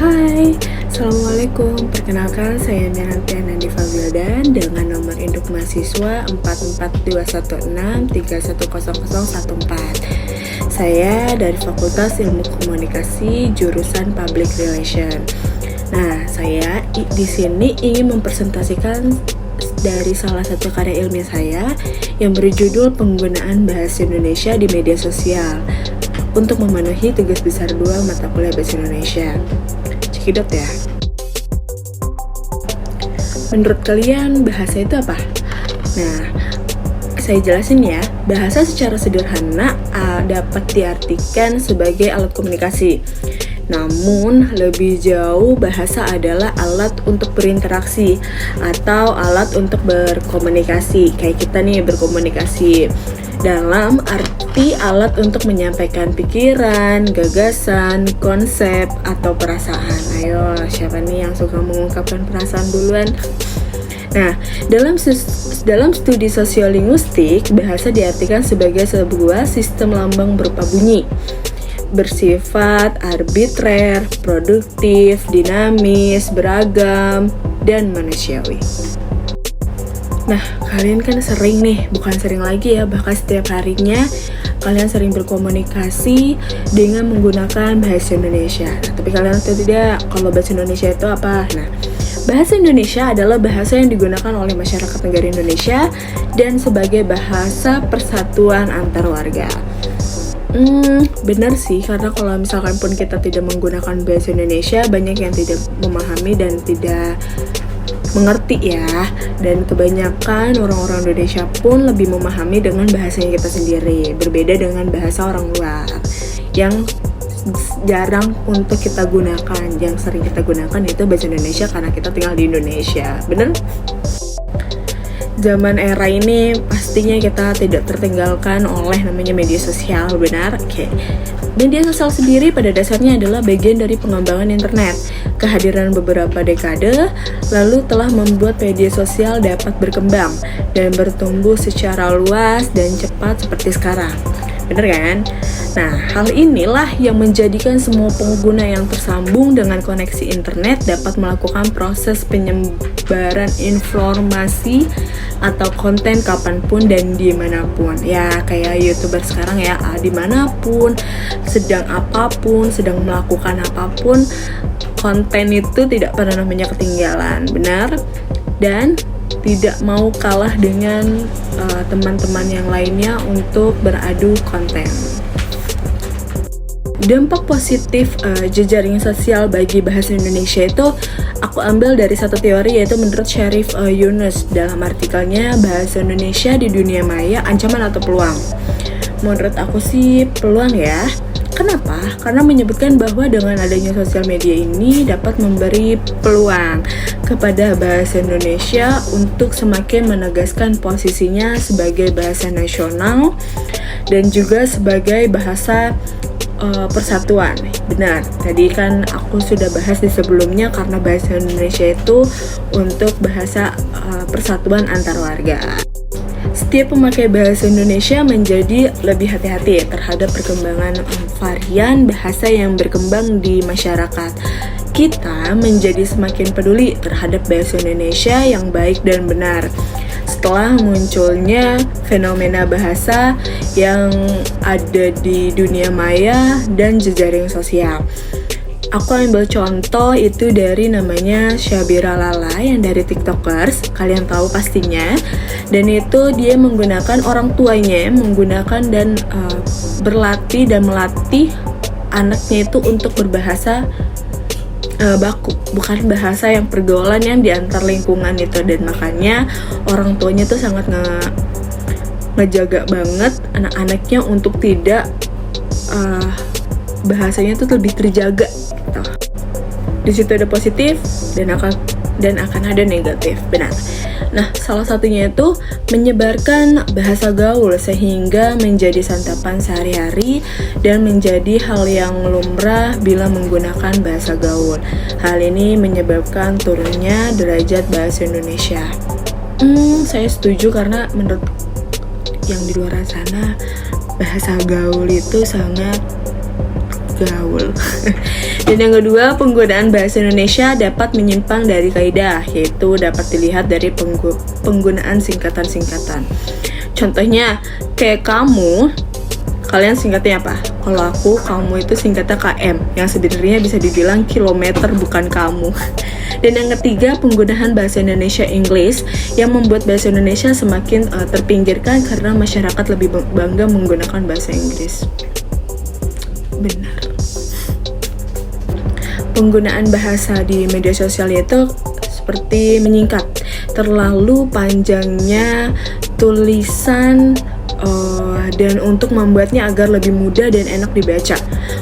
Hai, Assalamualaikum. Perkenalkan, saya Miranti Anandi Fabildan dengan nomor induk mahasiswa 44216310014. Saya dari Fakultas Ilmu Komunikasi, jurusan Public Relation. Nah, saya di sini ingin mempresentasikan dari salah satu karya ilmiah saya yang berjudul Penggunaan Bahasa Indonesia di Media Sosial untuk memenuhi tugas besar 2 mata kuliah Bahasa Indonesia. Cekidot ya. Menurut kalian bahasa itu apa? Nah, saya jelasin ya. Bahasa secara sederhana dapat diartikan sebagai alat komunikasi. Namun, lebih jauh bahasa adalah alat untuk berinteraksi atau alat untuk berkomunikasi. Kayak kita nih berkomunikasi dalam arti alat untuk menyampaikan pikiran, gagasan, konsep, atau perasaan. Ayo, siapa nih yang suka mengungkapkan perasaan duluan? Nah, dalam studi sosiolinguistik, bahasa diartikan sebagai sebuah sistem lambang berupa bunyi, bersifat arbitrer, produktif, dinamis, beragam, dan manusiawi. Nah, kalian kan sering nih, bukan sering lagi ya, bahkan setiap harinya kalian sering berkomunikasi dengan menggunakan bahasa Indonesia. Nah, tapi kalian tahu tidak kalau bahasa Indonesia itu apa? Nah, bahasa Indonesia adalah bahasa yang digunakan oleh masyarakat negara Indonesia dan sebagai bahasa persatuan antar warga. Benar sih, karena kalau misalkan pun kita tidak menggunakan bahasa Indonesia, banyak yang tidak memahami dan tidak mengerti ya. Dan kebanyakan orang-orang Indonesia pun lebih memahami dengan bahasanya kita sendiri, berbeda dengan bahasa orang luar yang jarang untuk kita gunakan. Yang sering kita gunakan itu bahasa Indonesia karena kita tinggal di Indonesia. Bener? Zaman era ini pastinya kita tidak tertinggalkan oleh namanya media sosial, benar? Oke. Media sosial sendiri pada dasarnya adalah bagian dari pengembangan internet. Kehadiran beberapa dekade lalu telah membuat media sosial dapat berkembang dan bertumbuh secara luas dan cepat seperti sekarang. Bener kan? Nah, hal inilah yang menjadikan semua pengguna yang tersambung dengan koneksi internet dapat melakukan proses penyebaran informasi atau konten kapanpun dan dimanapun. Ya, kayak YouTuber sekarang ya, dimanapun, sedang apapun, sedang melakukan apapun, konten itu tidak pernah namanya ketinggalan, benar? Dan tidak mau kalah dengan teman-teman yang lainnya untuk beradu konten. Dampak positif jejaring sosial bagi bahasa Indonesia itu aku ambil dari satu teori, yaitu menurut Syarif Yunus dalam artikelnya Bahasa Indonesia di Dunia Maya, Ancaman atau Peluang. Menurut aku sih peluang ya. Kenapa? Karena menyebutkan bahwa dengan adanya sosial media ini dapat memberi peluang kepada bahasa Indonesia untuk semakin menegaskan posisinya sebagai bahasa nasional dan juga sebagai bahasa persatuan. Benar, tadi kan aku sudah bahas di sebelumnya karena bahasa Indonesia itu untuk bahasa persatuan antar warga. Setiap pemakai bahasa Indonesia menjadi lebih hati-hati terhadap perkembangan varian bahasa yang berkembang di masyarakat. Kita menjadi semakin peduli terhadap bahasa Indonesia yang baik dan benar setelah munculnya fenomena bahasa yang ada di dunia maya dan jejaring sosial. Aku ambil contoh itu dari namanya Syabira Lala yang dari TikTokers, kalian tahu pastinya. Dan itu dia menggunakan orang tuanya, menggunakan dan berlatih dan melatih anaknya itu untuk berbahasa baku, bukan bahasa yang pergaulan yang diantar lingkungan itu. Dan makanya orang tuanya tuh sangat ngejaga banget anak-anaknya untuk tidak bahasanya tuh lebih terjaga gitu. Di situ ada positif dan akan ada negatif, benar. Nah, salah satunya itu menyebarkan bahasa gaul sehingga menjadi santapan sehari-hari dan menjadi hal yang lumrah bila menggunakan bahasa gaul. Hal ini menyebabkan turunnya derajat bahasa Indonesia. Saya setuju karena menurut yang di luar sana bahasa gaul itu sangat gaul. Dan yang kedua, penggunaan bahasa Indonesia dapat menyimpang dari kaidah, yaitu dapat dilihat dari penggunaan singkatan-singkatan. Contohnya, kayak kamu, kalian singkatnya apa? Kalau aku, kamu itu singkatnya KM, yang sebenarnya bisa dibilang kilometer bukan kamu. Dan yang ketiga, penggunaan bahasa Indonesia English yang membuat bahasa Indonesia semakin terpinggirkan karena masyarakat lebih bangga menggunakan bahasa Inggris. Benar. Penggunaan bahasa di media sosial itu seperti menyingkat. Terlalu panjangnya tulisan dan untuk membuatnya agar lebih mudah dan enak dibaca.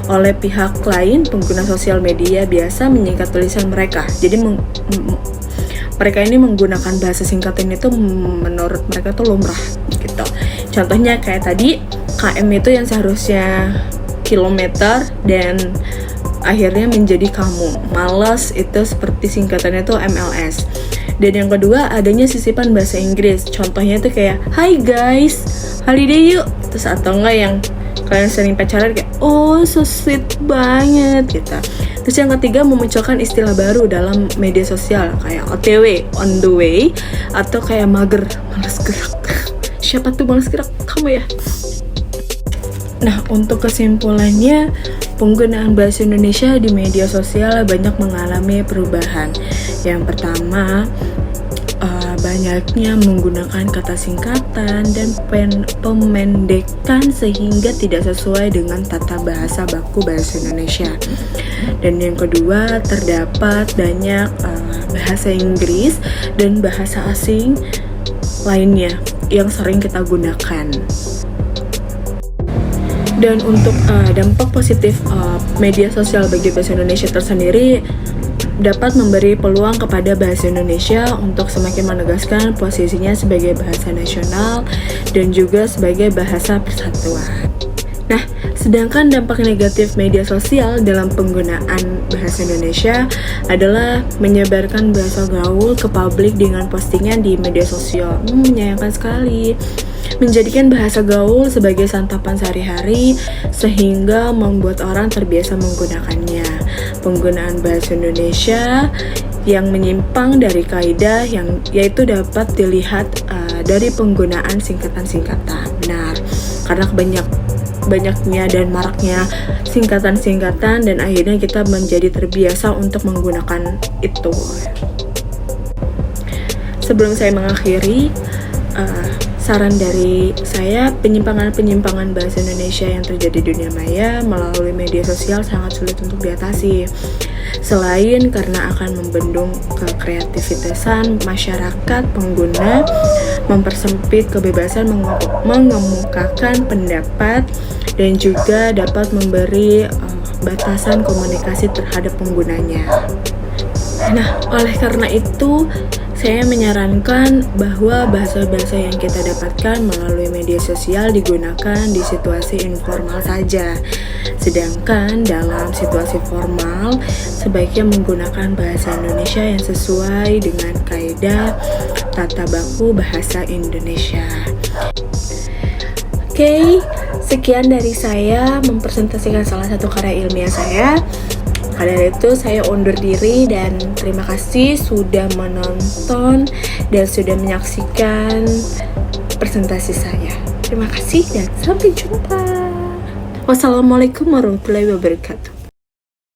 Oleh pihak lain, pengguna sosial media biasa menyingkat tulisan mereka. Jadi mereka ini menggunakan bahasa singkatan itu menurut mereka tuh lumrah gitu. Contohnya kayak tadi, KM itu yang seharusnya kilometer dan akhirnya menjadi kamu. Malas itu seperti singkatannya tuh MLS. Dan yang kedua, adanya sisipan bahasa Inggris. Contohnya itu kayak, "Hi guys, holiday yuk." Terus atau enggak yang kalian sering pacaran kayak, "Oh so sweet banget," gitu. Terus yang ketiga, memunculkan istilah baru dalam media sosial kayak OTW, on the way, atau kayak mager, malas gerak. Siapa tuh malas gerak? Kamu ya? Nah, untuk kesimpulannya, penggunaan bahasa Indonesia di media sosial banyak mengalami perubahan. Yang pertama, banyaknya menggunakan kata singkatan dan pemendekan sehingga tidak sesuai dengan tata bahasa baku bahasa Indonesia. Dan yang kedua, terdapat banyak bahasa Inggris dan bahasa asing lainnya yang sering kita gunakan. Dan untuk dampak positif media sosial bagi bahasa Indonesia tersendiri dapat memberi peluang kepada bahasa Indonesia untuk semakin menegaskan posisinya sebagai bahasa nasional dan juga sebagai bahasa persatuan. Nah, sedangkan dampak negatif media sosial dalam penggunaan bahasa Indonesia adalah menyebarkan bahasa gaul ke publik dengan postingan di media sosial. Menyayangkan sekali. Menjadikan bahasa gaul sebagai santapan sehari-hari sehingga membuat orang terbiasa menggunakannya. Penggunaan bahasa Indonesia yang menyimpang dari kaidah yang yaitu dapat dilihat dari penggunaan singkatan-singkatan. Benar, karena banyaknya dan maraknya singkatan-singkatan dan akhirnya kita menjadi terbiasa untuk menggunakan itu. Sebelum saya mengakhiri, saran dari saya, penyimpangan-penyimpangan bahasa Indonesia yang terjadi di dunia maya melalui media sosial sangat sulit untuk diatasi. Selain karena akan membendung kekreativitasan masyarakat pengguna, mempersempit kebebasan mengemukakan pendapat, dan juga dapat memberi batasan komunikasi terhadap penggunanya. Nah, oleh karena itu, saya menyarankan bahwa bahasa-bahasa yang kita dapatkan melalui media sosial digunakan di situasi informal saja. Sedangkan dalam situasi formal, sebaiknya menggunakan bahasa Indonesia yang sesuai dengan kaidah tata baku bahasa Indonesia. Oke, sekian dari saya mempresentasikan salah satu karya ilmiah saya. Karena itu saya undur diri dan terima kasih sudah menonton dan sudah menyaksikan presentasi saya. Terima kasih dan sampai jumpa. Wassalamualaikum warahmatullahi wabarakatuh.